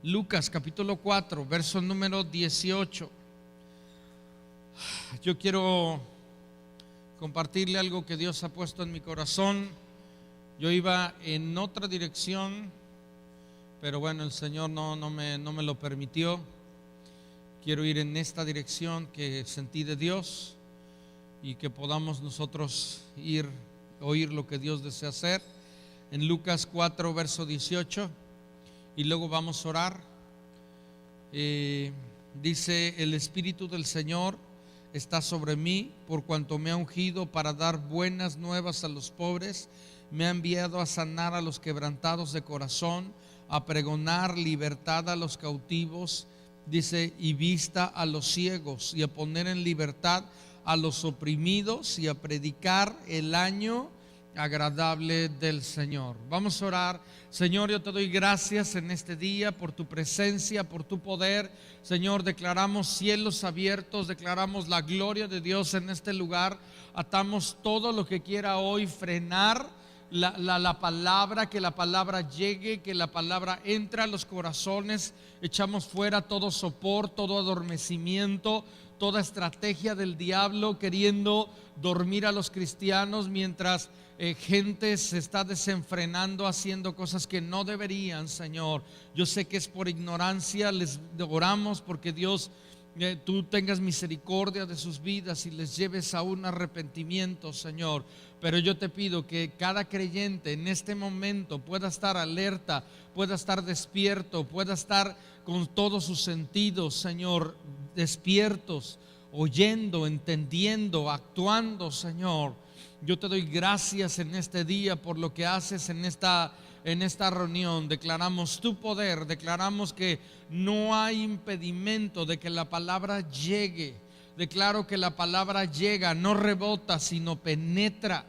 Lucas capítulo 4, verso número 18. Yo quiero compartirle algo que Dios ha puesto en mi corazón. Yo iba en otra dirección, pero bueno, el Señor no me lo permitió. Quiero ir en esta dirección que sentí de Dios y que podamos nosotros oír lo que Dios desea hacer. En Lucas 4, verso 18, y luego vamos a orar. Dice: el Espíritu del Señor está sobre mí, por cuanto me ha ungido para dar buenas nuevas a los pobres. Me ha enviado a sanar a los quebrantados de corazón, a pregonar libertad a los cautivos, dice, y vista a los ciegos, y a poner en libertad a los oprimidos, y a predicar el año agradable del Señor. Vamos a orar. Señor, yo te doy gracias en este día por tu presencia, por tu poder. Señor, declaramos cielos abiertos, declaramos la gloria de Dios en este lugar. Atamos todo lo que quiera hoy frenar la palabra, que la palabra llegue, que la palabra entre a los corazones. Echamos fuera todo sopor, todo adormecimiento, toda estrategia del diablo queriendo dormir a los cristianos mientras gente se está desenfrenando, haciendo cosas que no deberían. Señor, yo sé que es por ignorancia. Les oramos porque Dios, tú tengas misericordia de sus vidas y les lleves a un arrepentimiento, Señor. Pero yo te pido que cada creyente en este momento pueda estar alerta, pueda estar despierto, pueda estar con todos sus sentidos, Señor, despiertos, oyendo, entendiendo, actuando, Señor. Yo te doy gracias en este día por lo que haces en esta reunión. Declaramos tu poder, declaramos que no hay impedimento de que la palabra llegue. Declaro que la palabra llega, no rebota, sino penetra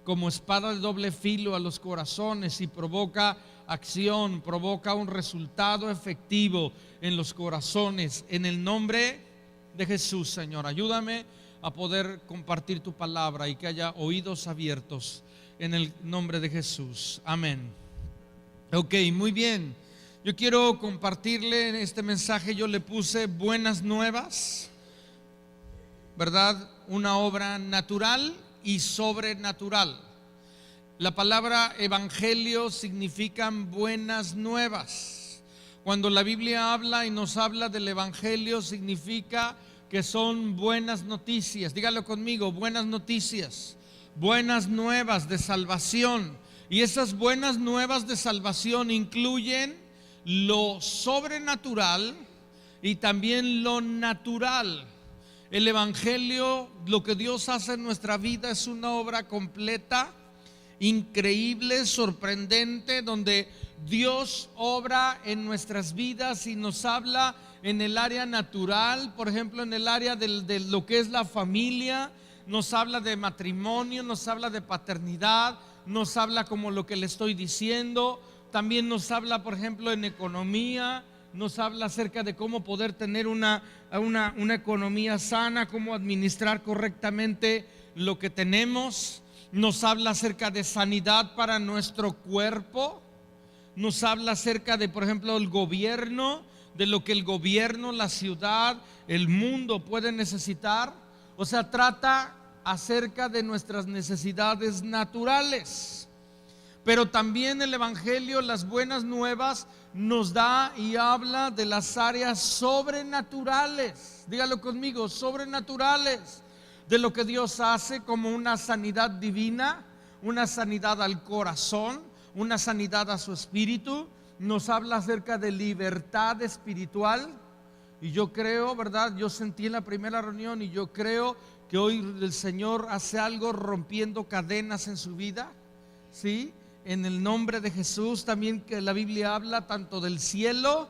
como espada de doble filo a los corazones y provoca acción, provoca un resultado efectivo en los corazones. En el nombre de Jesús, Señor, ayúdame a poder compartir tu palabra y que haya oídos abiertos en el nombre de Jesús. Amén. Ok, muy bien. Yo quiero compartirle en este mensaje. Yo le puse buenas nuevas, ¿verdad? Una obra natural y sobrenatural. La palabra evangelio significa buenas nuevas. Cuando la Biblia habla y nos habla del evangelio, significa que son buenas noticias. Dígalo conmigo: buenas noticias, buenas nuevas de salvación. Y esas buenas nuevas de salvación incluyen lo sobrenatural y también lo natural. El evangelio, lo que Dios hace en nuestra vida, es una obra completa, increíble, sorprendente, donde Dios obra en nuestras vidas y nos habla en el área natural. Por ejemplo, en el área de lo que es la familia, nos habla de matrimonio, nos habla de paternidad, nos habla como lo que le estoy diciendo. También nos habla, por ejemplo, en economía, nos habla acerca de cómo poder tener una economía sana, cómo administrar correctamente lo que tenemos. Nos habla acerca de sanidad para nuestro cuerpo. Nos habla acerca de, por ejemplo, el gobierno, de lo que el gobierno, la ciudad, el mundo puede necesitar. O sea, trata acerca de nuestras necesidades naturales. Pero también el evangelio, las buenas nuevas, nos da y habla de las áreas sobrenaturales. Dígalo conmigo: sobrenaturales. De lo que Dios hace, como una sanidad divina, una sanidad al corazón, una sanidad a su espíritu. Nos habla acerca de libertad espiritual. Y yo creo, ¿verdad? Yo sentí en la primera reunión y yo creo que hoy el Señor hace algo rompiendo cadenas en su vida. ¿Sí? En el nombre de Jesús. También que la Biblia habla tanto del cielo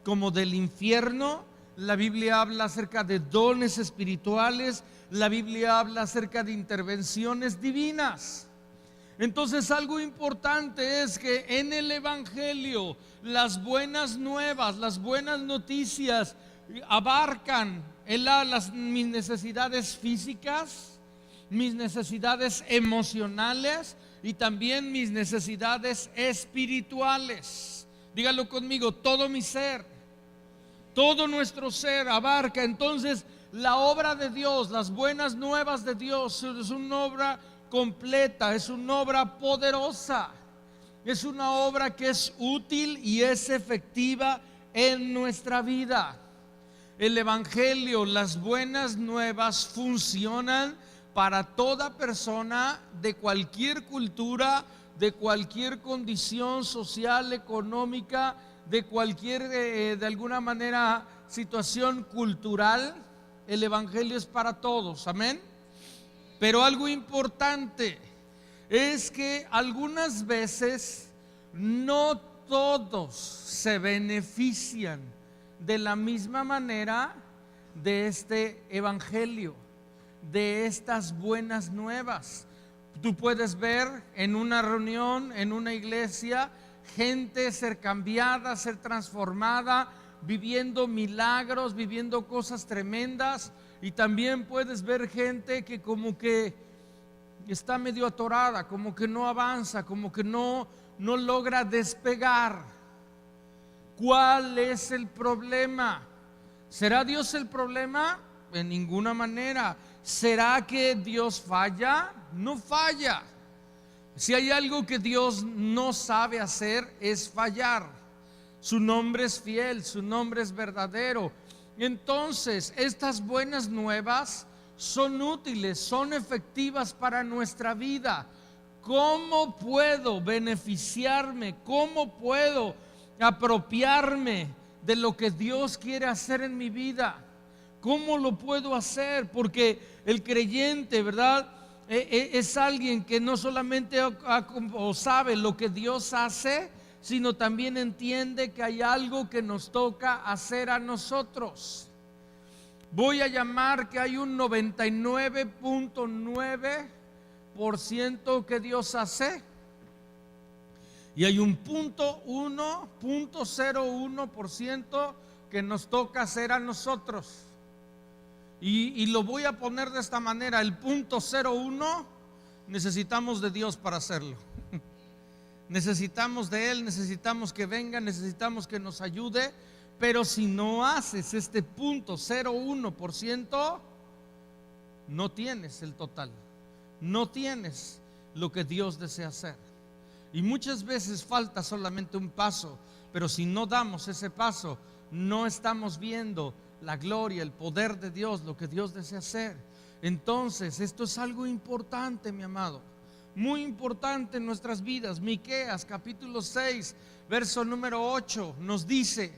como del infierno. La Biblia habla acerca de dones espirituales. La Biblia habla acerca de intervenciones divinas. Entonces, algo importante es que en el evangelio las buenas nuevas, las buenas noticias abarcan mis necesidades físicas, mis necesidades emocionales y también mis necesidades espirituales. Dígalo conmigo, todo mi ser, todo nuestro ser abarca. Entonces la obra de Dios, las buenas nuevas de Dios, es una obra completa, es una obra poderosa, es una obra que es útil y es efectiva en nuestra vida. El evangelio, las buenas nuevas funcionan para toda persona de cualquier cultura, de cualquier condición social, económica, de cualquier, de alguna manera, situación cultural. El evangelio es para todos, amén. Pero algo importante es que algunas veces no todos se benefician de la misma manera de este evangelio, de estas buenas nuevas. Tú puedes ver en una reunión, en una iglesia, gente ser cambiada, ser transformada, viviendo milagros, viviendo cosas tremendas. Y también puedes ver gente que como que está medio atorada, como que no avanza, como que no logra despegar. ¿Cuál es el problema? ¿Será Dios el problema? En ninguna manera. ¿Será que Dios falla? No falla. Si hay algo que Dios no sabe hacer, es fallar. Su nombre es fiel, su nombre es verdadero. Entonces, estas buenas nuevas son útiles, son efectivas para nuestra vida. ¿Cómo puedo beneficiarme? ¿Cómo puedo apropiarme de lo que Dios quiere hacer en mi vida? ¿Cómo lo puedo hacer? Porque el creyente, ¿verdad? Es alguien que no solamente sabe lo que Dios hace, sino también entiende que hay algo que nos toca hacer a nosotros. Voy a llamar que hay un 99.9% que Dios hace, y hay un 0.01% que nos toca hacer a nosotros. Y lo voy a poner de esta manera: el 0.01 necesitamos de Dios para hacerlo. Necesitamos de Él, necesitamos que venga, necesitamos que nos ayude. Pero si no haces este 0.01%, no tienes el total, no tienes lo que Dios desea hacer. Y muchas veces falta solamente un paso, pero si no damos ese paso, no estamos viendo la gloria, el poder de Dios, lo que Dios desea hacer. Entonces, esto es algo importante, mi amado, muy importante en nuestras vidas. Miqueas capítulo 6, verso número 8 nos dice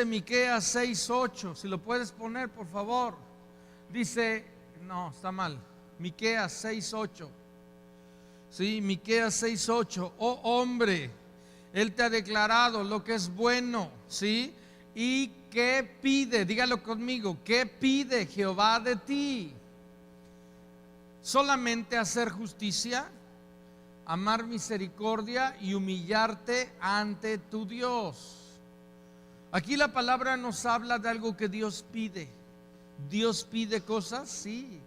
Miqueas 6:8, si lo puedes poner por favor. Dice, no, está mal, Miqueas 6:8. Sí, Miqueas 6:8. Oh hombre, Él te ha declarado lo que es bueno, ¿sí? ¿Y qué pide? Dígalo conmigo, ¿qué pide Jehová de ti? Solamente hacer justicia, amar misericordia y humillarte ante tu Dios. Aquí la palabra nos habla de algo que Dios pide. Dios pide cosas, sí,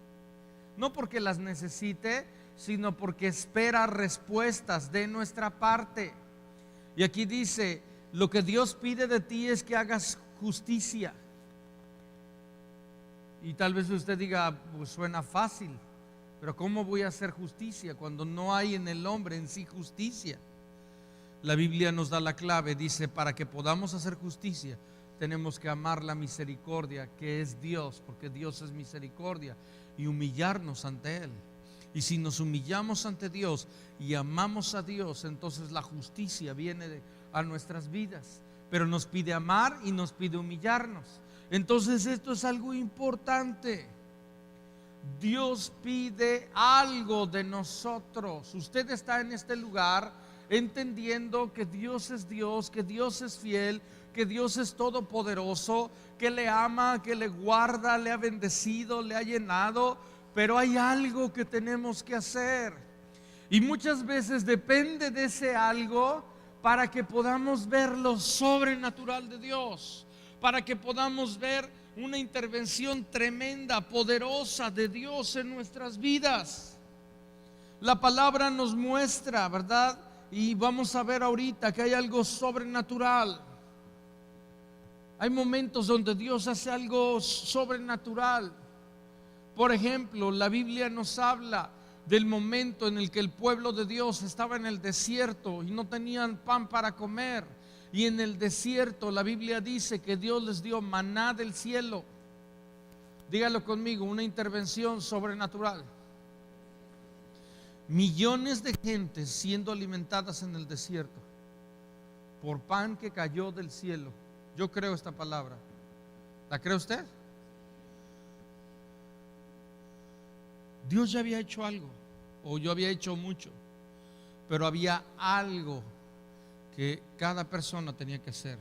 no porque las necesite, sino porque espera respuestas de nuestra parte. Y aquí dice, lo que Dios pide de ti es que hagas justicia. Y tal vez usted diga, pues suena fácil, pero ¿cómo voy a hacer justicia cuando no hay en el hombre en sí justicia? La Biblia nos da la clave, dice, para que podamos hacer justicia, tenemos que amar la misericordia, que es Dios, porque Dios es misericordia, y humillarnos ante Él. Y si nos humillamos ante Dios y amamos a Dios, entonces la justicia viene a nuestras vidas. Pero nos pide amar y nos pide humillarnos. Entonces esto es algo importante. Dios pide algo de nosotros. Usted está en este lugar entendiendo que Dios es Dios, que Dios es fiel, que Dios es todopoderoso, que le ama, que le guarda, le ha bendecido, le ha llenado. Pero hay algo que tenemos que hacer, y muchas veces depende de ese algo para que podamos ver lo sobrenatural de Dios, para que podamos ver una intervención tremenda, poderosa de Dios en nuestras vidas. La palabra nos muestra, ¿verdad?, y vamos a ver ahorita que hay algo sobrenatural. Hay momentos donde Dios hace algo sobrenatural. Por ejemplo, la Biblia nos habla del momento en el que el pueblo de Dios estaba en el desierto y no tenían pan para comer. Y en el desierto la Biblia dice que Dios les dio maná del cielo. Dígalo conmigo, una intervención sobrenatural. Millones de gentes siendo alimentadas en el desierto por pan que cayó del cielo. Yo creo esta palabra. ¿La cree usted? Dios ya había hecho algo, o yo había hecho mucho, pero había algo que cada persona tenía que hacer.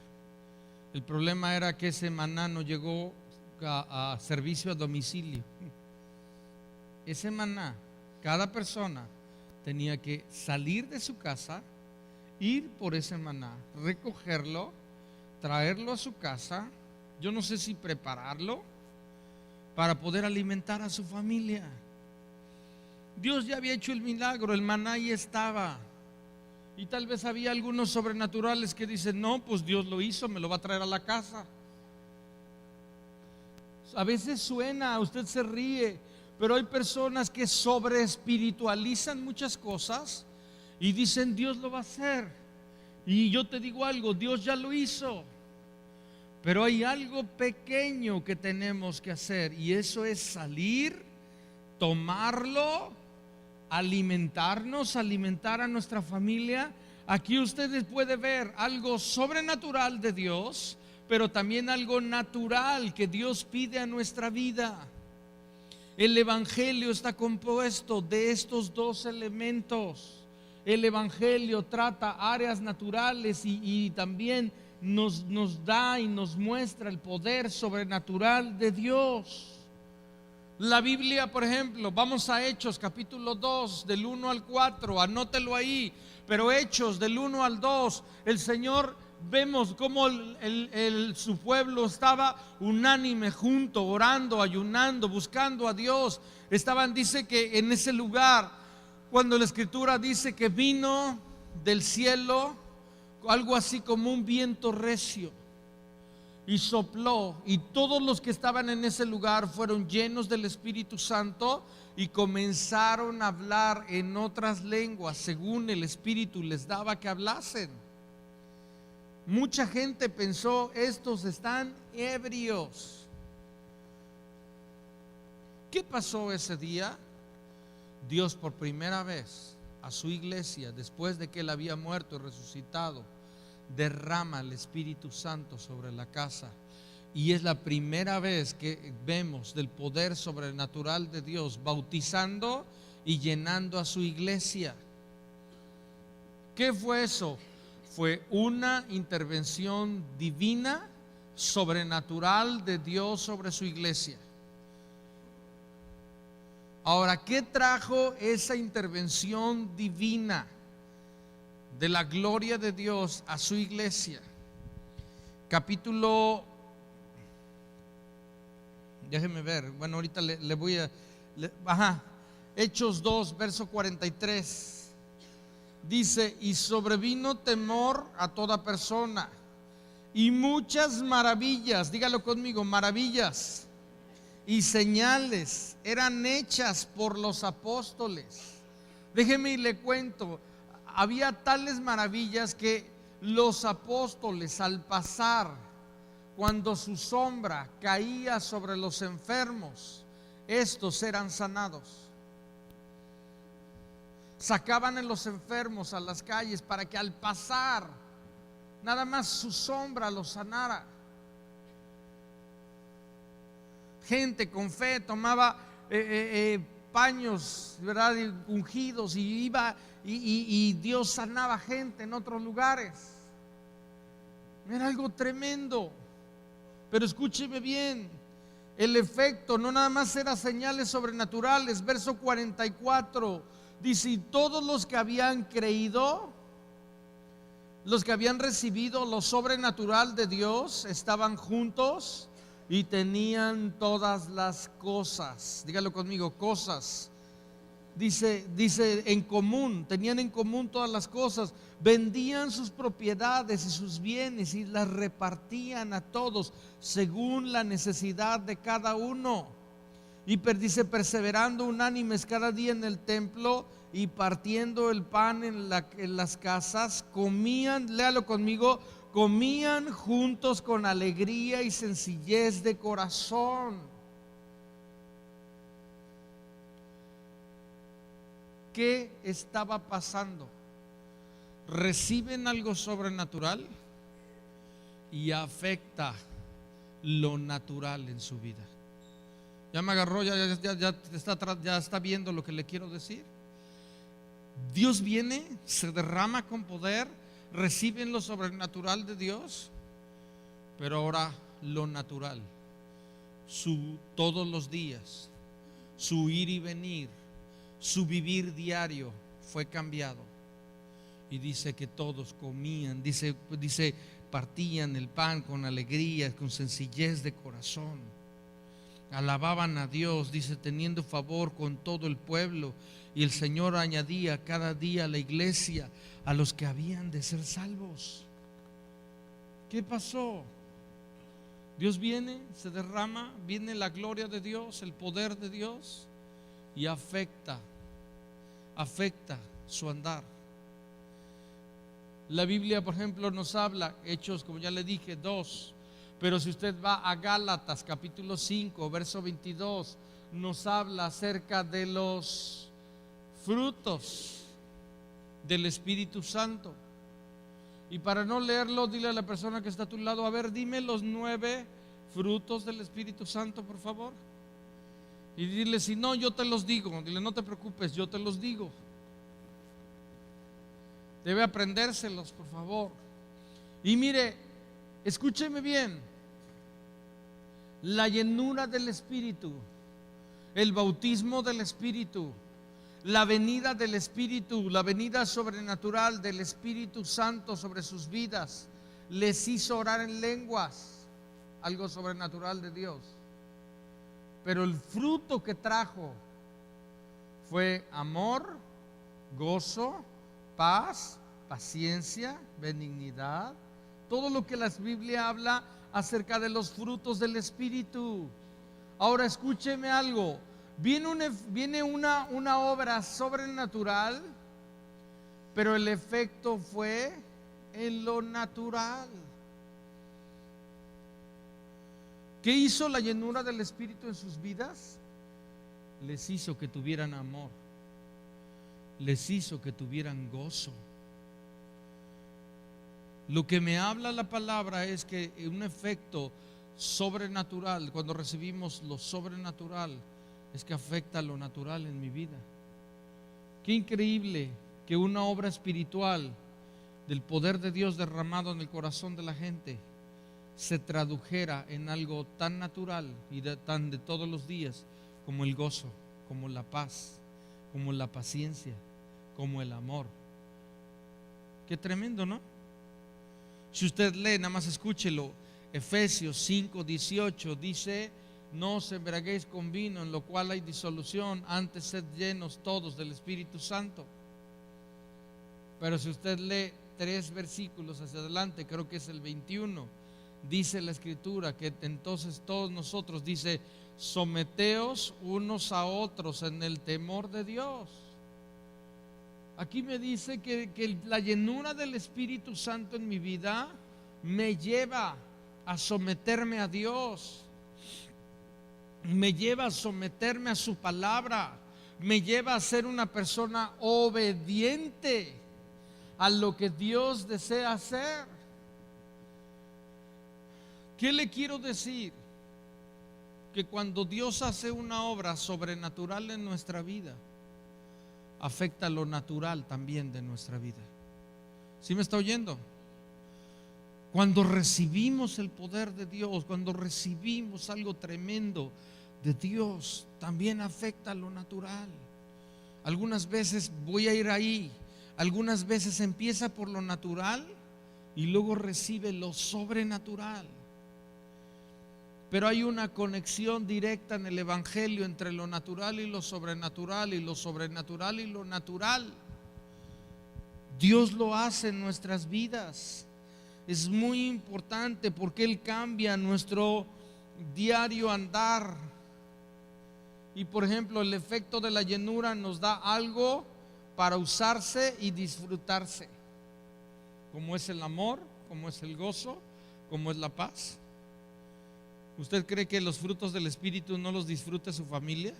El problema era que ese maná no llegó a servicio a domicilio. Ese maná, cada persona tenía que salir de su casa, ir por ese maná, recogerlo, traerlo a su casa, yo no sé si prepararlo para poder alimentar a su familia. Dios ya había hecho el milagro, el maná ahí estaba. Y tal vez había algunos sobrenaturales que dicen: no, pues Dios lo hizo, me lo va a traer a la casa. A veces suena, usted se ríe, pero hay personas que sobreespiritualizan muchas cosas y dicen: Dios lo va a hacer. Y yo te digo algo, Dios ya lo hizo. Pero hay algo pequeño que tenemos que hacer, y eso es salir, tomarlo, alimentarnos, alimentar a nuestra familia. Aquí ustedes pueden ver algo sobrenatural de Dios, pero también algo natural que Dios pide a nuestra vida. El evangelio está compuesto de estos dos elementos. El evangelio trata áreas naturales y también nos da y nos muestra el poder sobrenatural de Dios. La Biblia, por ejemplo, vamos a Hechos capítulo 2 del 1 al 4, anótelo ahí, pero Hechos del 1 al 2, el Señor, vemos cómo su pueblo estaba unánime, junto, orando, ayunando, buscando a Dios. Dice que en ese lugar, cuando la Escritura dice que vino del cielo algo así como un viento recio y sopló, y todos los que estaban en ese lugar fueron llenos del Espíritu Santo y comenzaron a hablar en otras lenguas según el Espíritu les daba que hablasen. Mucha gente pensó: estos están ebrios. ¿Qué pasó ese día? Dios por primera vez a su iglesia, después de que él había muerto y resucitado, derrama el Espíritu Santo sobre la casa. Y es la primera vez que vemos del poder sobrenatural de Dios bautizando y llenando a su iglesia. ¿Qué fue eso? Fue una intervención divina, sobrenatural de Dios sobre su iglesia. Ahora, ¿qué trajo esa intervención divina de la gloria de Dios a su iglesia? Capítulo, déjeme ver, bueno, ahorita le voy a, Hechos 2, verso 43. Dice: y sobrevino temor a toda persona, y muchas maravillas, dígalo conmigo, maravillas y señales eran hechas por los apóstoles. Déjeme y le cuento, había tales maravillas que los apóstoles, al pasar, cuando su sombra caía sobre los enfermos, estos eran sanados. Sacaban a los enfermos a las calles para que al pasar nada más su sombra los sanara. Gente con fe tomaba paños, ¿verdad?, ungidos, y iba y Dios sanaba gente en otros lugares. Era algo tremendo. Pero escúcheme bien, el efecto no nada más era señales sobrenaturales. Verso 44 dice: y todos los que habían creído, los que habían recibido lo sobrenatural de Dios, estaban juntos y tenían todas las cosas. Dígalo conmigo, cosas. dice en común, tenían en común todas las cosas, vendían sus propiedades y sus bienes y las repartían a todos según la necesidad de cada uno. Y dice, perseverando unánimes cada día en el templo y partiendo el pan en las casas, comían, léalo conmigo, comían juntos con alegría y sencillez de corazón. ¿Qué estaba pasando? Reciben algo sobrenatural y afecta lo natural en su vida. Ya me agarró, ya está viendo lo que le quiero decir. Dios viene, se derrama con poder, reciben lo sobrenatural de Dios, pero ahora lo natural, todos los días, su ir y venir, su vivir diario fue cambiado. Y dice que todos comían, dice partían el pan con alegría, con sencillez de corazón. Alababan a Dios, dice, teniendo favor con todo el pueblo. Y el Señor añadía cada día a la iglesia a los que habían de ser salvos. ¿Qué pasó? Dios viene, se derrama, viene la gloria de Dios, el poder de Dios, y afecta su andar. La Biblia, por ejemplo, nos habla, Hechos, como ya le dije, 2. Pero si usted va a Gálatas capítulo 5, verso 22, nos habla acerca de los frutos del Espíritu Santo. Y para no leerlo, dile a la persona que está a tu lado, a ver, dime los 9 frutos del Espíritu Santo, por favor. Y dile, si no, yo te los digo. Dile, no te preocupes, yo te los digo. Debe aprendérselos, por favor. Y mire, escúcheme bien. La llenura del Espíritu, el bautismo del Espíritu, la venida del Espíritu, la venida sobrenatural del Espíritu Santo sobre sus vidas, les hizo orar en lenguas, algo sobrenatural de Dios. Pero el fruto que trajo fue amor, gozo, paz, paciencia, benignidad, todo lo que la Biblia habla acerca de los frutos del Espíritu. Ahora escúcheme algo, viene una obra sobrenatural, pero el efecto fue en lo natural. ¿Qué hizo la llenura del Espíritu en sus vidas? Les hizo que tuvieran amor, les hizo que tuvieran gozo. Lo que me habla la palabra es que un efecto sobrenatural, cuando recibimos lo sobrenatural, es que afecta lo natural en mi vida. Qué increíble que una obra espiritual del poder de Dios derramado en el corazón de la gente se tradujera en algo tan natural y tan de todos los días como el gozo, como la paz, como la paciencia, como el amor. Qué tremendo, ¿no? Si usted lee, nada más escúchelo, Efesios 5:18 dice: no os embriaguéis con vino, en lo cual hay disolución, antes sed llenos todos del Espíritu Santo. Pero si usted lee 3 versículos hacia adelante, creo que es el 21, dice la Escritura que entonces todos nosotros, dice, someteos unos a otros en el temor de Dios. Aquí me dice que la llenura del Espíritu Santo en mi vida me lleva a someterme a Dios, me lleva a someterme a su palabra, me lleva a ser una persona obediente a lo que Dios desea hacer. ¿Qué le quiero decir? Que cuando Dios hace una obra sobrenatural en nuestra vida, afecta lo natural también de nuestra vida. ¿Sí me está oyendo? Cuando recibimos el poder de Dios, cuando recibimos algo tremendo de Dios, también afecta lo natural. Algunas veces voy a ir ahí, algunas veces empieza por lo natural y luego recibe lo sobrenatural. Pero hay una conexión directa en el Evangelio entre lo natural y lo sobrenatural, y lo sobrenatural y lo natural. Dios lo hace en nuestras vidas. Es muy importante porque Él cambia nuestro diario andar. Y por ejemplo, el efecto de la llenura nos da algo para usarse y disfrutarse, como es el amor, como es el gozo, como es la paz. ¿Usted cree que los frutos del Espíritu no los disfrute su familia?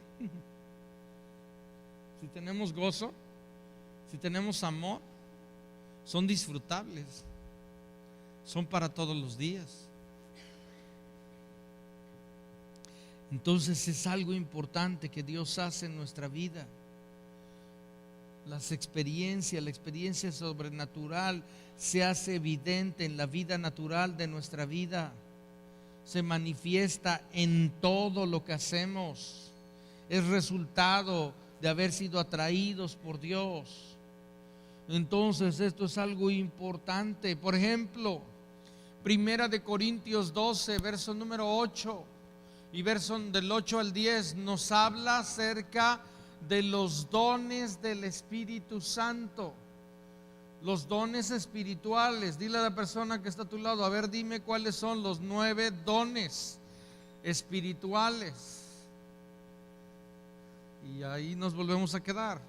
Si tenemos gozo, si tenemos amor, son disfrutables, son para todos los días. Entonces es algo importante que Dios hace en nuestra vida. La experiencia sobrenatural se hace evidente en la vida natural de nuestra vida. Se manifiesta en todo lo que hacemos. Es resultado de haber sido atraídos por Dios. Entonces esto es algo importante. Por ejemplo, Primera de Corintios 12, verso número 8 y verso del 8 al 10 nos habla acerca de los dones del Espíritu Santo. Los dones espirituales. Dile a la persona que está a tu lado, a ver, dime cuáles son los 9 dones espirituales. Y ahí nos volvemos a quedar.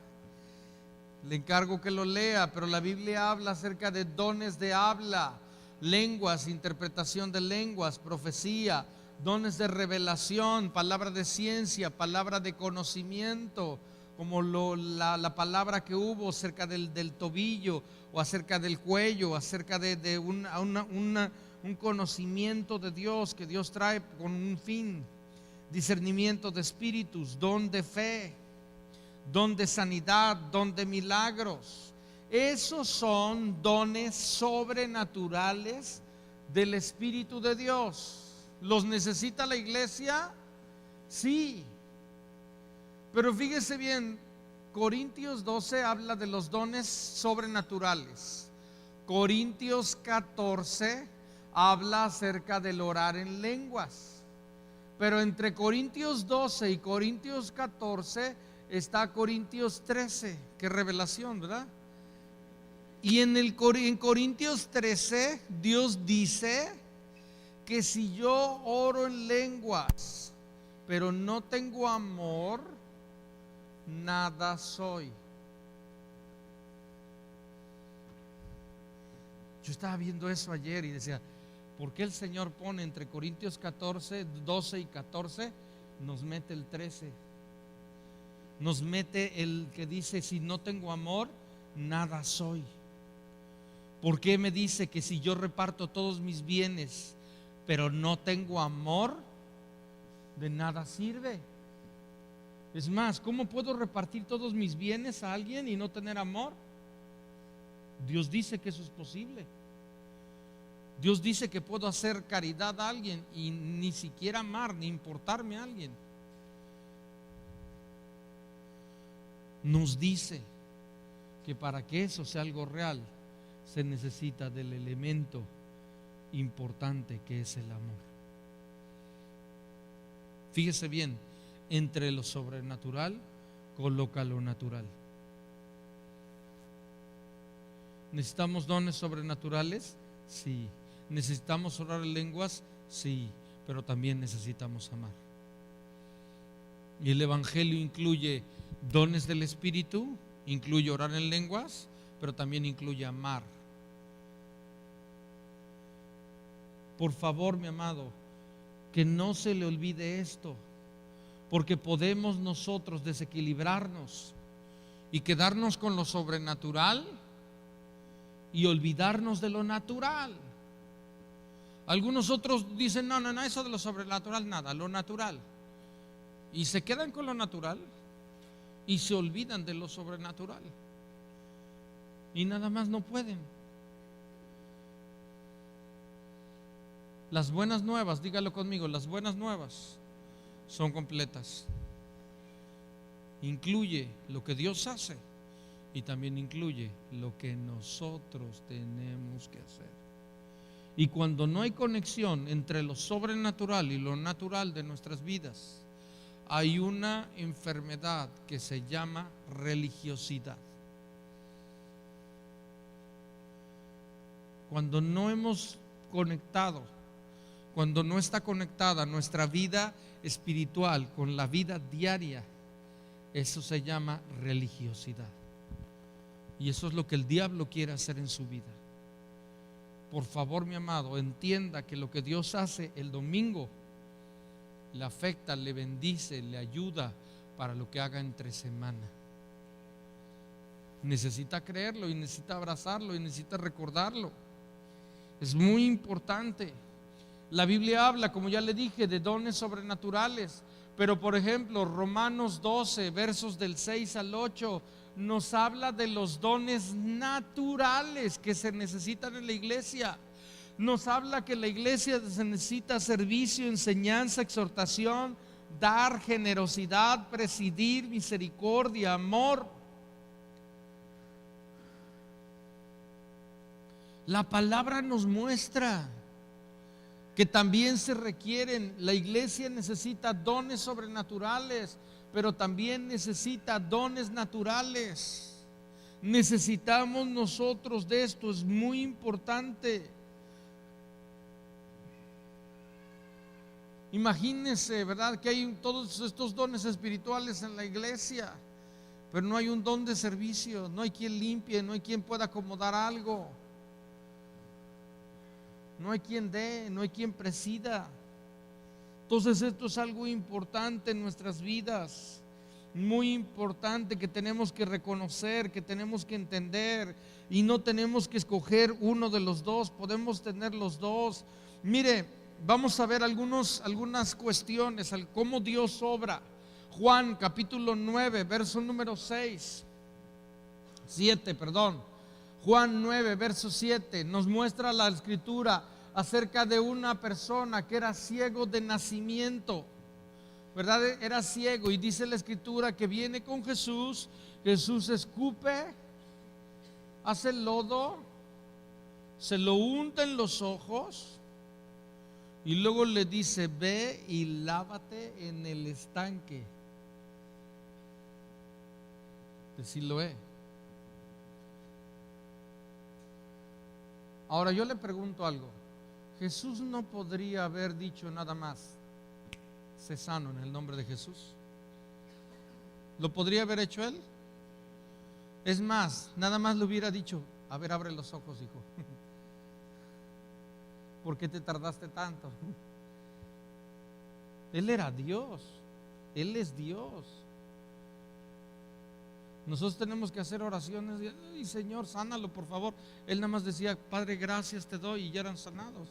Le encargo que lo lea, pero la Biblia habla acerca de dones de habla, lenguas, interpretación de lenguas, profecía, dones de revelación, palabra de ciencia, palabra de conocimiento, como la palabra que hubo acerca del tobillo, o acerca del cuello, acerca de un conocimiento de Dios que Dios trae con un fin. Discernimiento de espíritus, don de fe, don de sanidad, don de milagros. Esos son dones sobrenaturales del Espíritu de Dios. ¿Los necesita la iglesia? Sí. Pero fíjese bien, Corintios 12 habla de los dones sobrenaturales. Corintios 14 habla acerca del orar en lenguas. Pero entre Corintios 12 y Corintios 14 está Corintios 13, que es revelación, ¿verdad? Y en Corintios 13 Dios dice que si yo oro en lenguas, pero no tengo amor, nada soy. Yo estaba viendo eso ayer y decía, ¿por qué el Señor pone entre Corintios 14, 12 y 14, nos mete el 13? Nos mete el que dice, si no tengo amor, nada soy. ¿Por qué me dice que si yo reparto todos mis bienes, pero no tengo amor, de nada sirve? Es más, ¿cómo puedo repartir todos mis bienes a alguien y no tener amor? Dios dice que eso es posible. Dios dice que puedo hacer caridad a alguien y ni siquiera amar, ni importarme a alguien. Nos dice que para que eso sea algo real, se necesita del elemento importante que es el amor. Fíjese bien, entre lo sobrenatural coloca lo natural. ¿Necesitamos dones sobrenaturales? Sí. ¿Necesitamos orar en lenguas? Sí, pero también necesitamos amar. Y el Evangelio incluye dones del Espíritu, incluye orar en lenguas, pero también incluye amar. Por favor, mi amado, que no se le olvide esto, porque podemos nosotros desequilibrarnos y quedarnos con lo sobrenatural y olvidarnos de lo natural. Algunos otros dicen, no, eso de lo sobrenatural nada, lo natural. Y se quedan con lo natural y se olvidan de lo sobrenatural. Y nada más no pueden. Las buenas nuevas, dígalo conmigo, las buenas nuevas son completas. Incluye lo que Dios hace y también incluye lo que nosotros tenemos que hacer. Y cuando no hay conexión entre lo sobrenatural y lo natural de nuestras vidas, hay una enfermedad que se llama religiosidad. Cuando no hemos conectado, cuando no está conectada nuestra vida espiritual con la vida diaria, eso se llama religiosidad. Y eso es lo que el diablo quiere hacer en su vida. Por favor, mi amado, entienda que lo que Dios hace el domingo le afecta, le bendice, le ayuda para lo que haga entre semana. Necesita creerlo y necesita abrazarlo y necesita recordarlo. Es muy importante. La Biblia habla, como ya le dije, de dones sobrenaturales. Pero por ejemplo, Romanos 12, versos del 6 al 8, nos habla de los dones naturales que se necesitan en la iglesia. Nos habla que la iglesia se necesita servicio, enseñanza, exhortación, dar, generosidad, presidir, misericordia, amor. La palabra nos muestra que también se requieren. La iglesia necesita dones sobrenaturales, pero también necesita dones naturales. Necesitamos nosotros de esto, es muy importante. Imagínense, ¿verdad?, que hay todos estos dones espirituales en la iglesia, pero no hay un don de servicio, no hay quien limpie, no hay quien pueda acomodar algo, no hay quien dé, no hay quien presida. Entonces esto es algo importante en nuestras vidas, muy importante, que tenemos que reconocer, que tenemos que entender, y no tenemos que escoger uno de los dos, podemos tener los dos. Mire, vamos a ver algunas cuestiones, cómo Dios obra. Juan capítulo 9, verso número 7, Juan 9, verso 7, nos muestra la escritura acerca de una persona que era ciego de nacimiento, ¿verdad? Era ciego, y dice la escritura que viene con Jesús. Jesús escupe, hace el lodo, se lo unta en los ojos y luego le dice: ve y lávate en el estanque de Siloé. Ahora yo le pregunto algo. Jesús no podría haber dicho nada más: sé sano en el nombre de Jesús. ¿Lo podría haber hecho él? Es más, nada más le hubiera dicho: a ver, abre los ojos, hijo. ¿Por qué te tardaste tanto? Él era Dios, Él es Dios. Nosotros tenemos que hacer oraciones y Señor, sánalo por favor. Él nada más decía: Padre, gracias te doy, y ya eran sanados.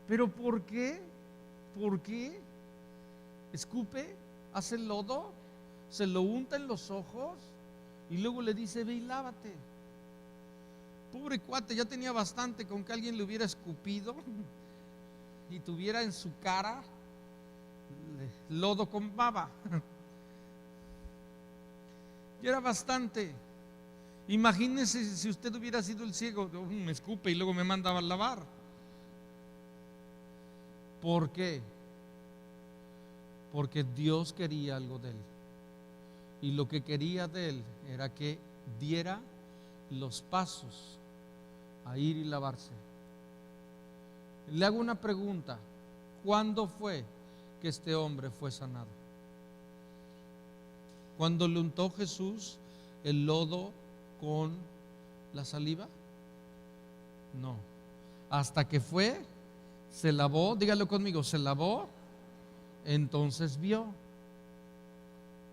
Pero ¿por qué? ¿Por qué? Escupe, hace el lodo, se lo unta en los ojos y luego le dice: ve y lávate. Pobre cuate, ya tenía bastante con que alguien le hubiera escupido y tuviera en su cara lodo con baba. Ya era bastante. Imagínese si usted hubiera sido el ciego: me escupe y luego me mandaba a lavar. ¿Por qué? Porque Dios quería algo de él, y lo que quería de él era que diera los pasos a ir y lavarse. Le hago una pregunta: ¿cuándo fue que este hombre fue sanado? ¿Cuando le untó Jesús el lodo con la saliva? No, hasta que fue, se lavó, dígalo conmigo, se lavó, entonces vio.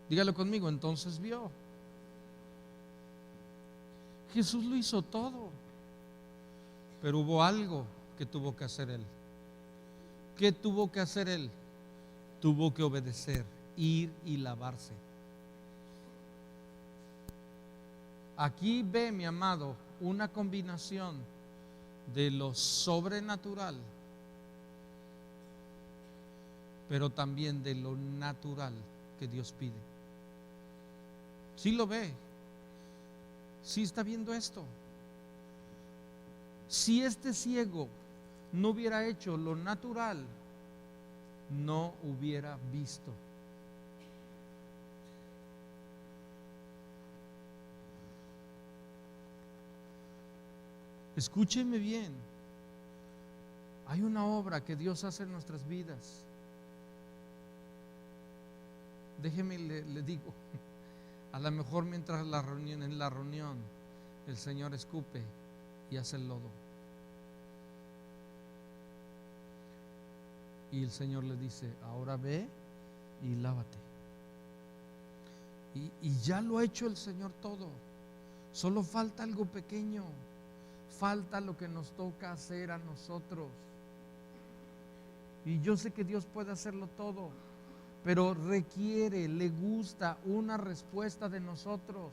Dígalo conmigo, entonces vio. Jesús lo hizo todo, pero hubo algo que tuvo que hacer él. ¿Qué tuvo que hacer él? Tuvo que obedecer, ir y lavarse. Aquí ve, mi amado, una combinación de lo sobrenatural, pero también de lo natural que Dios pide. ¿Sí lo ve? ¿Sí está viendo esto? Si este ciego no hubiera hecho lo natural, no hubiera visto. Escúcheme bien. Hay una obra que Dios hace en nuestras vidas. Déjeme le digo, a lo mejor mientras en la reunión, el Señor escupe y hace el lodo. Y el Señor le dice, ahora ve y lávate. Y ya lo ha hecho el Señor todo. Solo falta algo pequeño. Falta lo que nos toca hacer a nosotros. Y yo sé que Dios puede hacerlo todo, pero requiere, le gusta una respuesta de nosotros.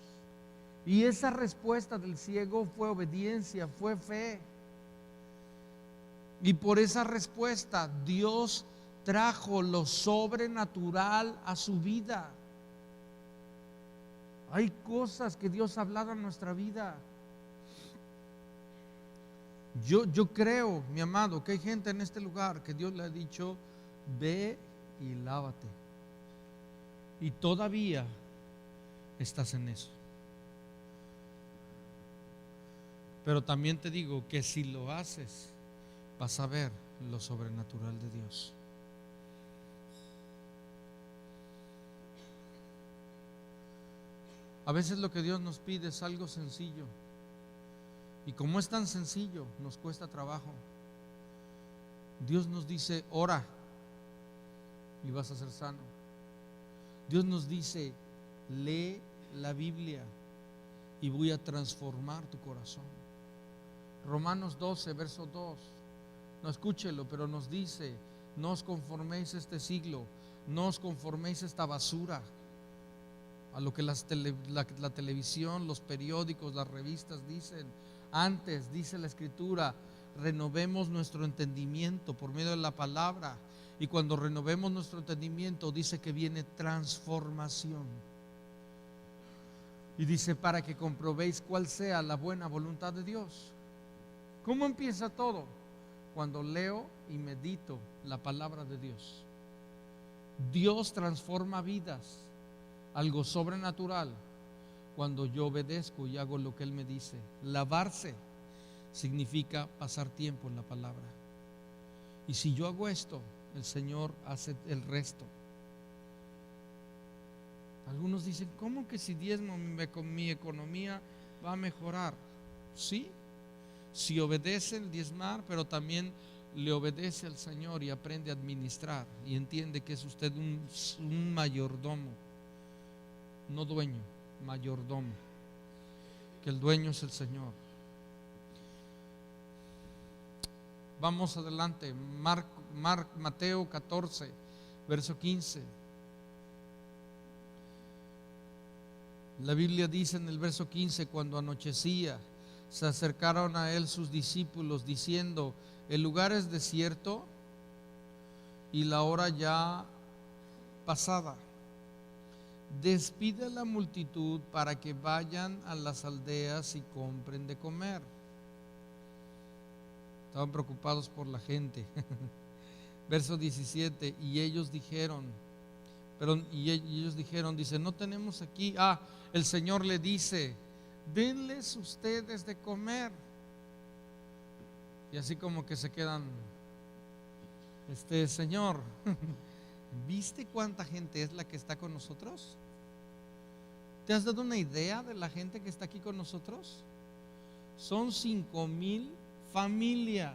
Y esa respuesta del ciego fue obediencia, fue fe. Y por esa respuesta Dios trajo lo sobrenatural a su vida. Hay cosas que Dios ha hablado en nuestra vida. Yo creo, mi amado, que hay gente en este lugar que Dios le ha dicho, ve y lávate. Y todavía estás en eso. Pero también te digo que si lo haces, vas a ver lo sobrenatural de Dios. A veces lo que Dios nos pide es algo sencillo. Y como es tan sencillo, nos cuesta trabajo. Dios nos dice, ora y vas a ser sano. Dios nos dice, lee la Biblia y voy a transformar tu corazón. Romanos 12, verso 2. No, escúchelo, pero nos dice, no os conforméis a este siglo, no os conforméis a esta basura, a lo que la televisión, los periódicos, las revistas dicen. Antes, dice la Escritura, renovemos nuestro entendimiento por medio de la palabra. Y cuando renovemos nuestro entendimiento, dice que viene transformación. Y dice, para que comprobéis cuál sea la buena voluntad de Dios. ¿Cómo empieza todo? Cuando leo y medito la palabra de Dios. Dios transforma vidas, algo sobrenatural, cuando yo obedezco y hago lo que Él me dice. Lavarse significa pasar tiempo en la palabra. Y si yo hago esto, el Señor hace el resto. Algunos dicen, ¿cómo que si diezmo mi economía va a mejorar? Sí, si obedece el diezmar, pero también le obedece al Señor y aprende a administrar y entiende que es usted un mayordomo, no dueño, mayordomo, que el dueño es el Señor. Vamos adelante. Mateo 14, verso 15. La Biblia dice en el verso 15, cuando anochecía, se acercaron a él sus discípulos diciendo, el lugar es desierto y la hora ya pasada. Despide a la multitud para que vayan a las aldeas y compren de comer. Estaban preocupados por la gente. Verso 17, y ellos dijeron, dice, no tenemos aquí. El Señor le dice, denles ustedes de comer. Y así como que se quedan, Señor, ¿viste cuánta gente es la que está con nosotros? ¿Te has dado una idea de la gente que está aquí con nosotros? Son 5,000 familias.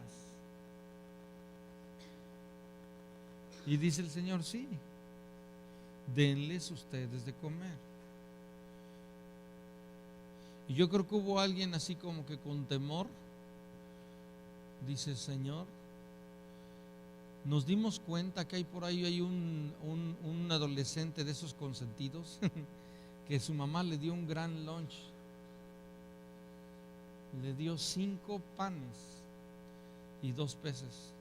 Y dice el Señor, sí, denles ustedes de comer. Y yo creo que hubo alguien así como que con temor, dice, Señor, nos dimos cuenta que hay por ahí hay un adolescente de esos consentidos que su mamá le dio un gran lunch, le dio 5 panes y 2 peces.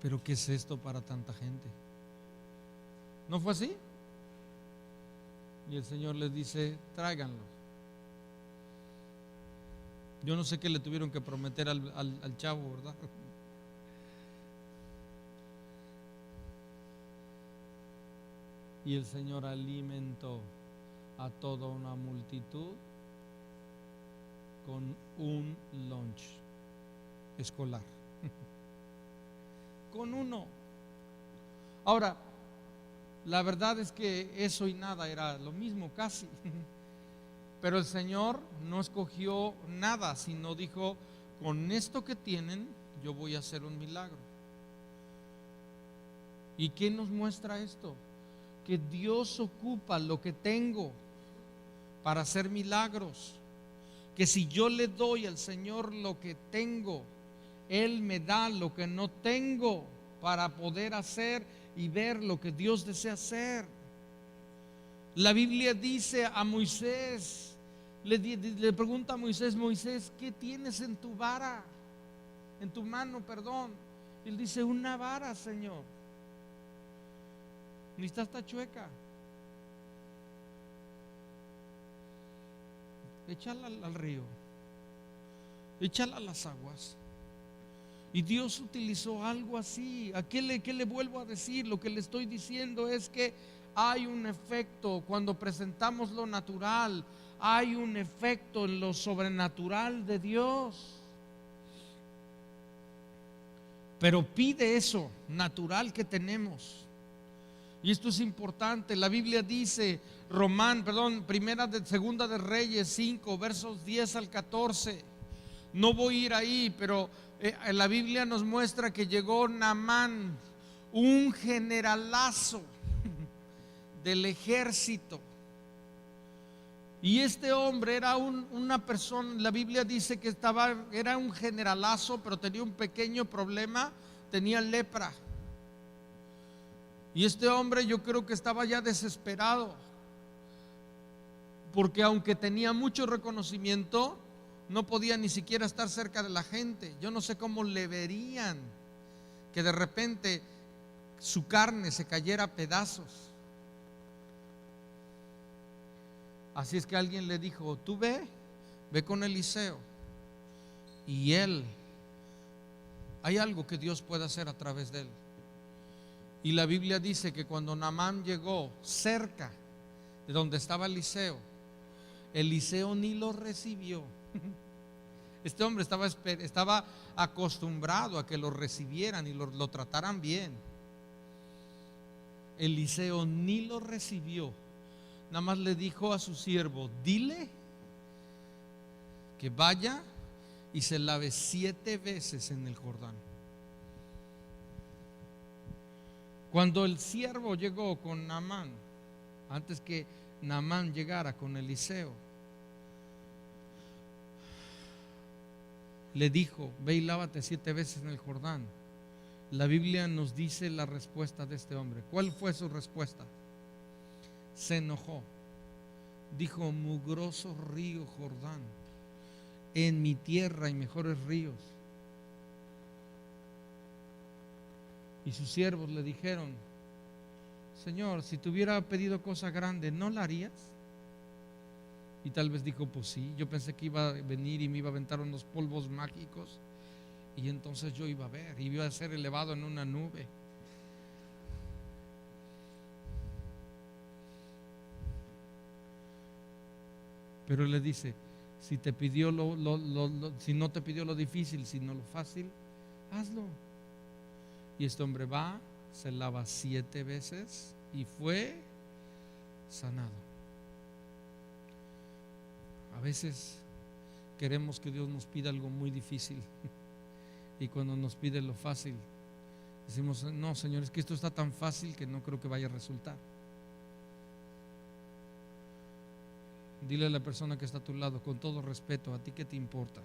Pero ¿qué es esto para tanta gente? ¿No fue así? Y el Señor les dice, tráiganlo. Yo no sé qué le tuvieron que prometer al chavo, ¿verdad? Y el Señor alimentó a toda una multitud con un lunch escolar. Con uno. Ahora, la verdad es que eso y nada era lo mismo casi. Pero el Señor no escogió nada, sino dijo: con esto que tienen, yo voy a hacer un milagro. ¿Y qué nos muestra esto? Que Dios ocupa lo que tengo para hacer milagros. Que si yo le doy al Señor lo que tengo, Él me da lo que no tengo para poder hacer y ver lo que Dios desea hacer. La Biblia dice a Moisés, le pregunta a Moisés: Moisés, ¿qué tienes en tu vara? En tu mano, perdón. Él dice: una vara, Señor. Ni está chueca. Échala al río, échala a las aguas. Y Dios utilizó algo así. ¿A qué le vuelvo a decir? Lo que le estoy diciendo es que hay un efecto cuando presentamos lo natural, hay un efecto en lo sobrenatural de Dios. Pero pide eso natural que tenemos. Y esto es importante. La Biblia dice, Segunda de Reyes 5, versos 10 al 14. No voy a ir ahí, pero la Biblia nos muestra que llegó Naamán, un generalazo del ejército. Y este hombre era una persona, la Biblia dice que era un generalazo, pero tenía un pequeño problema, tenía lepra. Y este hombre, yo creo que estaba ya desesperado, porque aunque tenía mucho reconocimiento, no podía ni siquiera estar cerca de la gente. Yo no sé cómo le verían que de repente su carne se cayera a pedazos. Así es que alguien le dijo: tú ve con Eliseo, y hay algo que Dios puede hacer a través de él. Y la Biblia dice que cuando Naamán llegó cerca de donde estaba Eliseo ni lo recibió. Este hombre estaba acostumbrado a que lo recibieran y lo trataran bien. Eliseo ni lo recibió. Nada más le dijo a su siervo: dile que vaya y se lave 7 veces en el Jordán. Cuando el siervo llegó con Naamán, antes que Naamán llegara con Eliseo, le dijo: ve y lávate 7 veces en el Jordán. La Biblia nos dice la respuesta de este hombre. ¿Cuál fue su respuesta? Se enojó. Dijo: mugroso río Jordán, en mi tierra hay mejores ríos. Y sus siervos le dijeron: Señor, si te hubiera pedido cosa grande, ¿no la harías? Y tal vez dijo: pues sí, yo pensé que iba a venir y me iba a aventar unos polvos mágicos, y entonces yo iba a ver, y iba a ser elevado en una nube. Pero él le dice: si te pidió si no te pidió lo difícil, sino lo fácil, hazlo. Y este hombre va, se lava 7 veces y fue sanado. A veces queremos que Dios nos pida algo muy difícil, y cuando nos pide lo fácil, decimos: no, Señor, es que esto está tan fácil que no creo que vaya a resultar. Dile a la persona que está a tu lado, con todo respeto: ¿a ti qué te importa?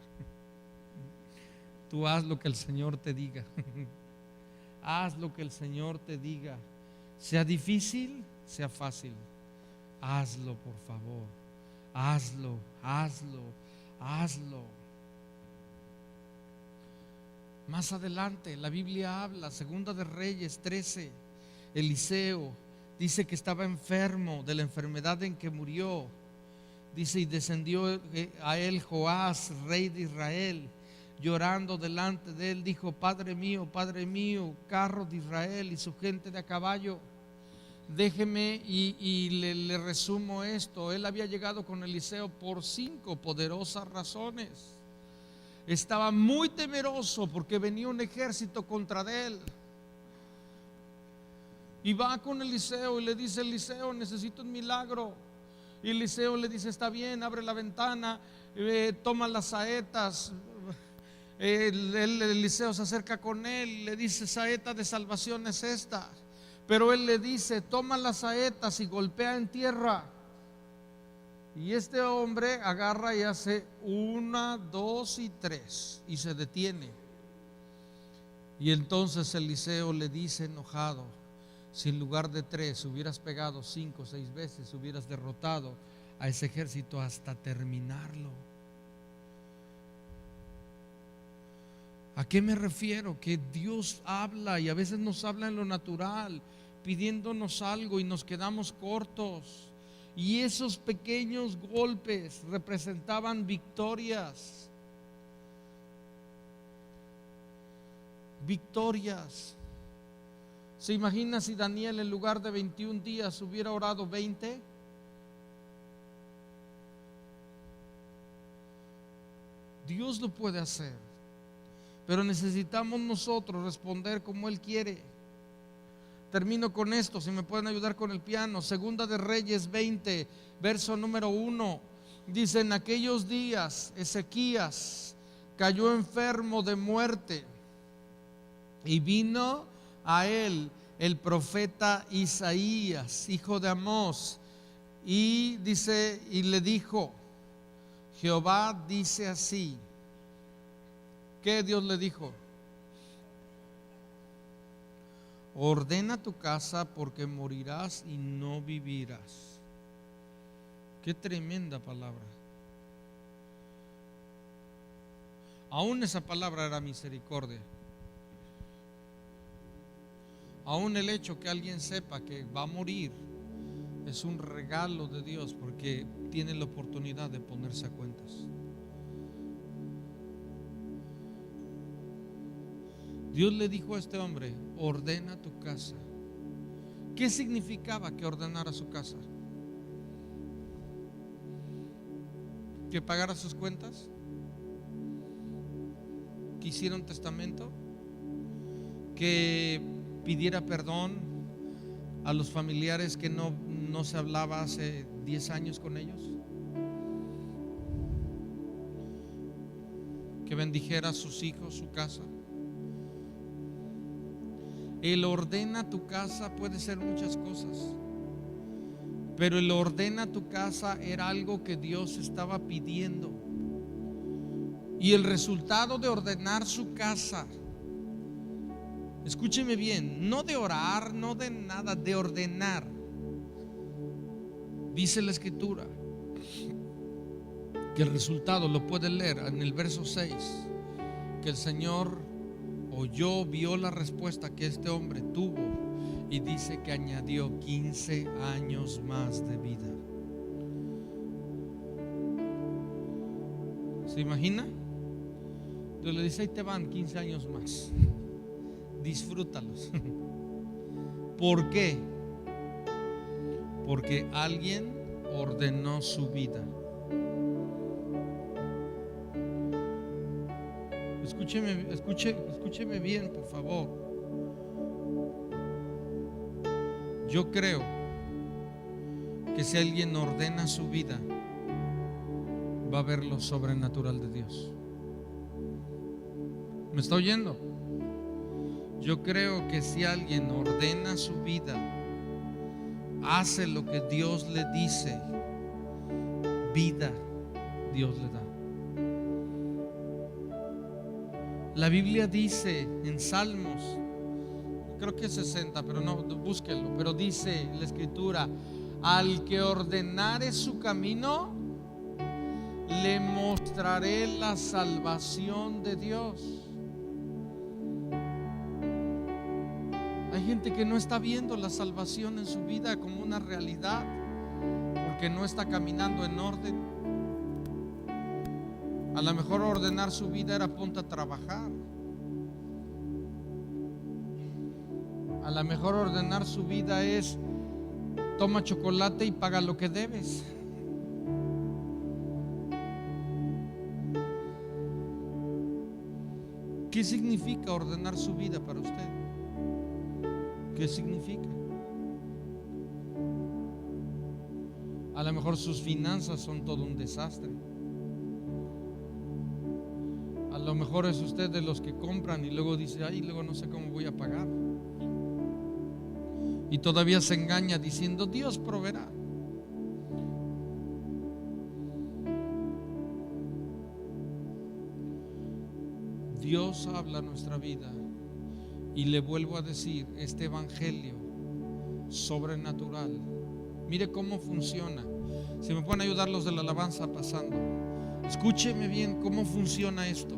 Tú haz lo que el Señor te diga. Haz lo que el Señor te diga. Sea difícil, sea fácil, hazlo, por favor. Hazlo, hazlo, hazlo. Más adelante la Biblia habla, Segunda de Reyes 13, Eliseo dice que estaba enfermo de la enfermedad en que murió. Dice, y descendió a él Joás, rey de Israel, llorando delante de él, dijo: Padre mío, carro de Israel y su gente de a caballo. Déjeme y le resumo esto. Él había llegado con Eliseo por 5 poderosas razones. Estaba muy temeroso porque venía un ejército contra de él. Y va con Eliseo y le dice: Eliseo, necesito un milagro. Y Eliseo le dice: está bien, abre la ventana, toma las saetas. Eliseo se acerca con él y le dice: saeta de salvación es esta. Pero él le dice: toma las saetas y golpea en tierra. Y este hombre agarra y hace 1, 2 y 3 y se detiene. Y entonces Eliseo le dice enojado: si en lugar de 3 hubieras pegado 5 o 6 veces, hubieras derrotado a ese ejército hasta terminarlo. ¿A qué me refiero? Que Dios habla y a veces nos habla en lo natural, pidiéndonos algo y nos quedamos cortos. Y esos pequeños golpes representaban victorias. Victorias. ¿Se imagina si Daniel en lugar de 21 días hubiera orado 20? Dios lo puede hacer, pero necesitamos nosotros responder como Él quiere. Termino con esto, si me pueden ayudar con el piano. Segunda de Reyes 20, verso número 1. Dice: en aquellos días Ezequías cayó enfermo de muerte, y vino a él el profeta Isaías, hijo de Amós, y dice, y le dijo: Jehová dice así. ¿Qué Dios le dijo? Ordena tu casa porque morirás y no vivirás. Qué tremenda palabra. Aún esa palabra era misericordia. Aún el hecho que alguien sepa que va a morir es un regalo de Dios, porque tiene la oportunidad de ponerse a cuentas. Dios le dijo a este hombre: ordena tu casa. ¿Qué significaba que ordenara su casa? ¿Que pagara sus cuentas? ¿Que hiciera un testamento? ¿Que pidiera perdón a los familiares que no se hablaba hace 10 años con ellos? ¿Que bendijera a sus hijos, su casa? El ordena tu casa puede ser muchas cosas, pero el ordena tu casa era algo que Dios estaba pidiendo. Y el resultado de ordenar su casa, escúcheme bien, no de orar, no de nada, de ordenar. Dice la Escritura que el resultado lo puede leer en el verso 6, que el Señor vio la respuesta que este hombre tuvo, y dice que añadió 15 años más de vida. ¿Se imagina? Dios le dice: ahí te van 15 años más, disfrútalos. ¿Por qué? Porque alguien ordenó su vida. Escúcheme bien, por favor. Yo creo que si alguien ordena su vida, va a ver lo sobrenatural de Dios. ¿Me está oyendo? Yo creo que si alguien ordena su vida, hace lo que Dios le dice, vida Dios le da. La Biblia dice en Salmos, creo que es 60, pero no, búsquenlo, pero dice la Escritura: al que ordenare su camino, le mostraré la salvación de Dios. Hay gente que no está viendo la salvación en su vida como una realidad, porque no está caminando en orden. A lo mejor ordenar su vida era ponte a trabajar. A lo mejor ordenar su vida es toma chocolate y paga lo que debes. ¿Qué significa ordenar su vida para usted? ¿Qué significa? A lo mejor sus finanzas son todo un desastre. A lo mejor es usted de los que compran y luego dice, ay, luego no sé cómo voy a pagar. Y todavía se engaña diciendo, Dios proveerá. Dios habla a nuestra vida. Y le vuelvo a decir, este evangelio sobrenatural, mire cómo funciona. Si me pueden ayudar los de la alabanza pasando, escúcheme bien cómo funciona esto.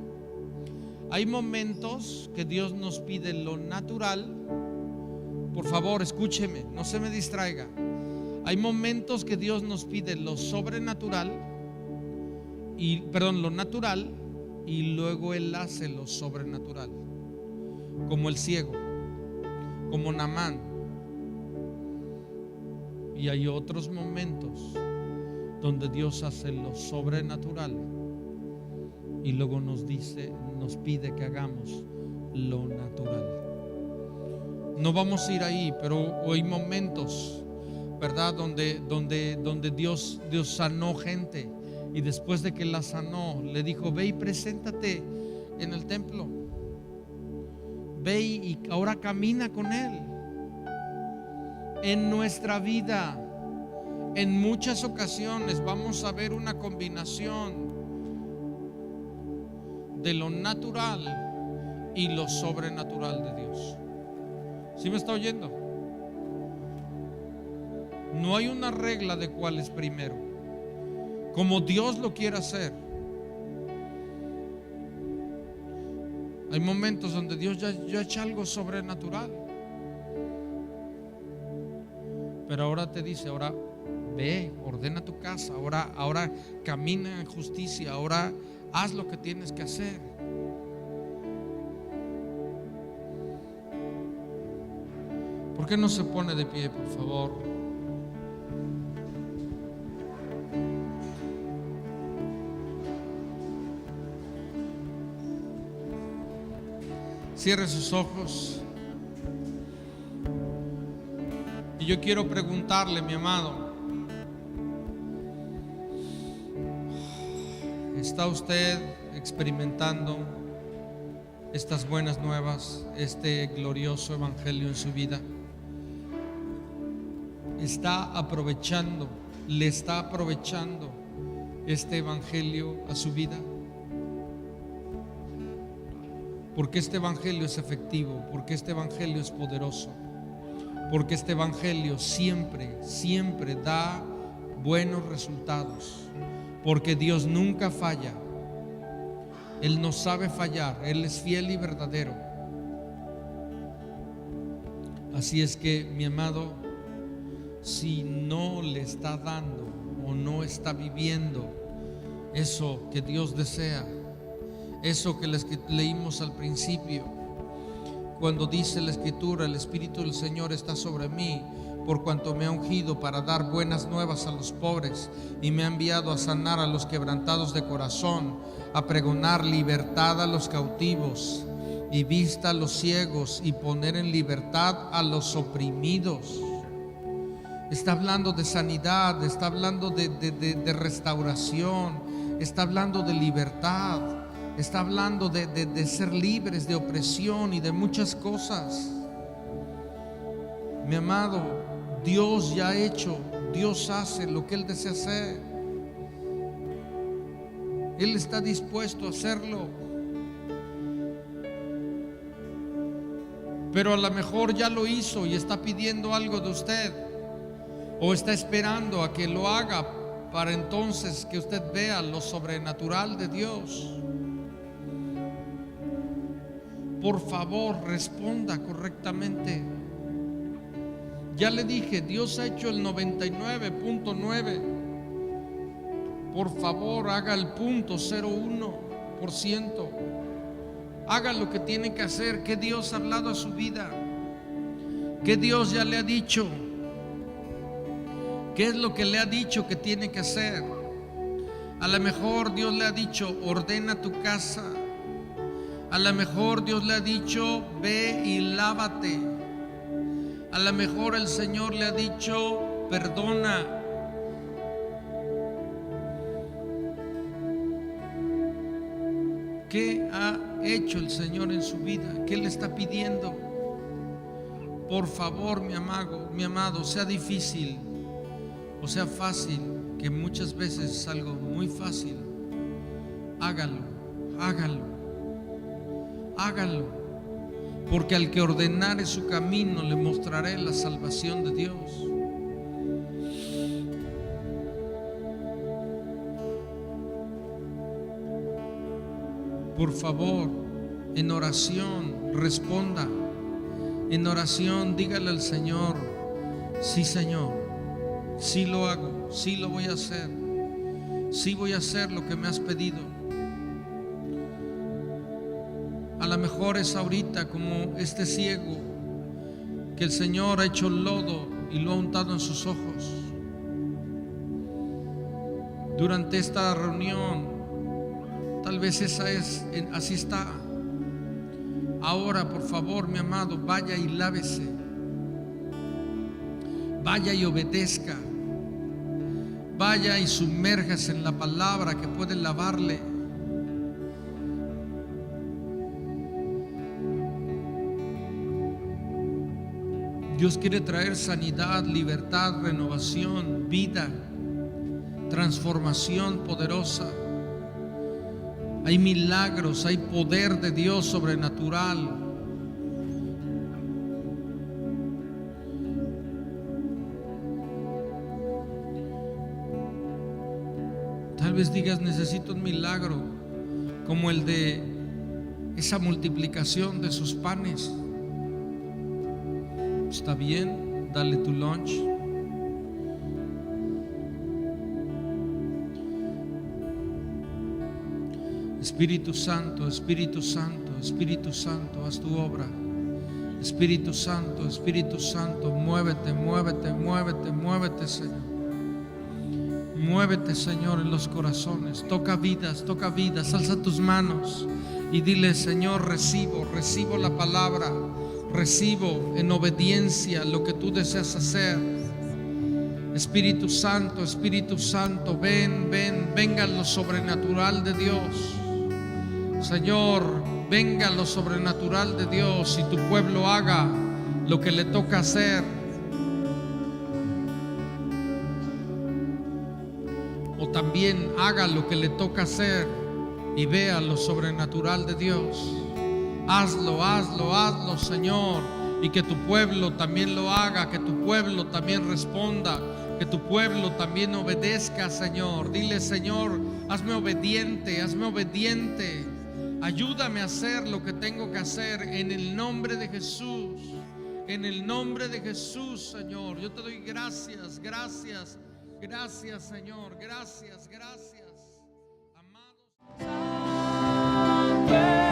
Hay momentos que Dios nos pide lo natural. Por favor, escúcheme, no se me distraiga. Hay momentos que Dios nos pide lo sobrenatural lo natural, y luego Él hace lo sobrenatural. Como el ciego, como Naamán. Y hay otros momentos donde Dios hace lo sobrenatural y luego nos pide que hagamos lo natural. No vamos a ir ahí, pero hay momentos, ¿verdad? Donde Dios sanó gente, y después de que la sanó, le dijo, ve y preséntate en el templo. Ve y ahora camina con Él. En nuestra vida, en muchas ocasiones vamos a ver una combinación de lo natural y lo sobrenatural de Dios. ¿Sí me está oyendo? No hay una regla de cuál es primero, como Dios lo quiere hacer. Hay momentos donde Dios ya echa algo sobrenatural, pero ahora te dice, ahora ve, ordena tu casa, ahora camina en justicia, ahora haz lo que tienes que hacer. ¿Por qué no se pone de pie, por favor? Cierre sus ojos. Y yo quiero preguntarle, mi amado, ¿está usted experimentando estas buenas nuevas, este glorioso evangelio en su vida? ¿Le está aprovechando este evangelio a su vida? Porque este evangelio es efectivo, porque este evangelio es poderoso, porque este evangelio siempre da buenos resultados, porque Dios nunca falla. Él no sabe fallar, Él es fiel y verdadero. Así es que, mi amado, si no le está dando o no está viviendo eso que Dios desea, eso que leímos al principio, cuando dice la Escritura, el Espíritu del Señor está sobre mí, por cuanto me ha ungido para dar buenas nuevas a los pobres, y me ha enviado a sanar a los quebrantados de corazón, a pregonar libertad a los cautivos y vista a los ciegos, y poner en libertad a los oprimidos. Está hablando de sanidad, está hablando de restauración, está hablando de libertad, está hablando de ser libres de opresión y de muchas cosas. Mi amado, Dios ya ha hecho, Dios hace lo que Él desea hacer. Él está dispuesto a hacerlo. Pero a lo mejor ya lo hizo y está pidiendo algo de usted, o está esperando a que lo haga para entonces que usted vea lo sobrenatural de Dios. Por favor, responda correctamente. Ya le dije, Dios ha hecho el 99.9. Por favor, haga el 0.01%. Haga lo que tiene que hacer. ¿Qué Dios ha hablado a su vida? ¿Qué Dios ya le ha dicho? ¿Qué es lo que le ha dicho que tiene que hacer? A lo mejor Dios le ha dicho, ordena tu casa. A lo mejor Dios le ha dicho, ve y lávate. A lo mejor el Señor le ha dicho, perdona. ¿Qué ha hecho el Señor en su vida? ¿Qué le está pidiendo? Por favor, mi amado, sea difícil o sea fácil, que muchas veces es algo muy fácil, hágalo, porque al que ordenare su camino le mostraré la salvación de Dios. Por favor, en oración responda. En oración dígale al Señor, sí, Señor, sí lo hago, sí lo voy a hacer, sí voy a hacer lo que me has pedido. A lo mejor es ahorita como este ciego que el Señor ha hecho lodo y lo ha untado en sus ojos. Durante esta reunión, tal vez así está. Ahora, por favor, mi amado, vaya y lávese. Vaya y obedezca. Vaya y sumérjase en la palabra que puede lavarle. Dios quiere traer sanidad, libertad, renovación, vida, transformación poderosa. Hay milagros, hay poder de Dios sobrenatural. Tal vez digas, necesito un milagro como el de esa multiplicación de sus panes. Está bien, dale tu lunch. Espíritu Santo, Espíritu Santo, Espíritu Santo, haz tu obra. Espíritu Santo, Espíritu Santo, muévete, muévete, muévete, muévete, Señor. Muévete, Señor, en los corazones. Toca vidas, alza tus manos y dile, Señor, recibo la palabra, recibo en obediencia lo que tú deseas hacer. Espíritu Santo, venga lo sobrenatural de Dios. Señor, venga lo sobrenatural de Dios y tu pueblo haga lo que le toca hacer. O también haga lo que le toca hacer y vea lo sobrenatural de Dios. Hazlo, Señor, y que tu pueblo también lo haga, que tu pueblo también responda, que tu pueblo también obedezca, Señor. Dile, Señor, hazme obediente. Ayúdame a hacer lo que tengo que hacer en el nombre de Jesús. En el nombre de Jesús, Señor. Yo te doy gracias, Señor. Gracias, amados.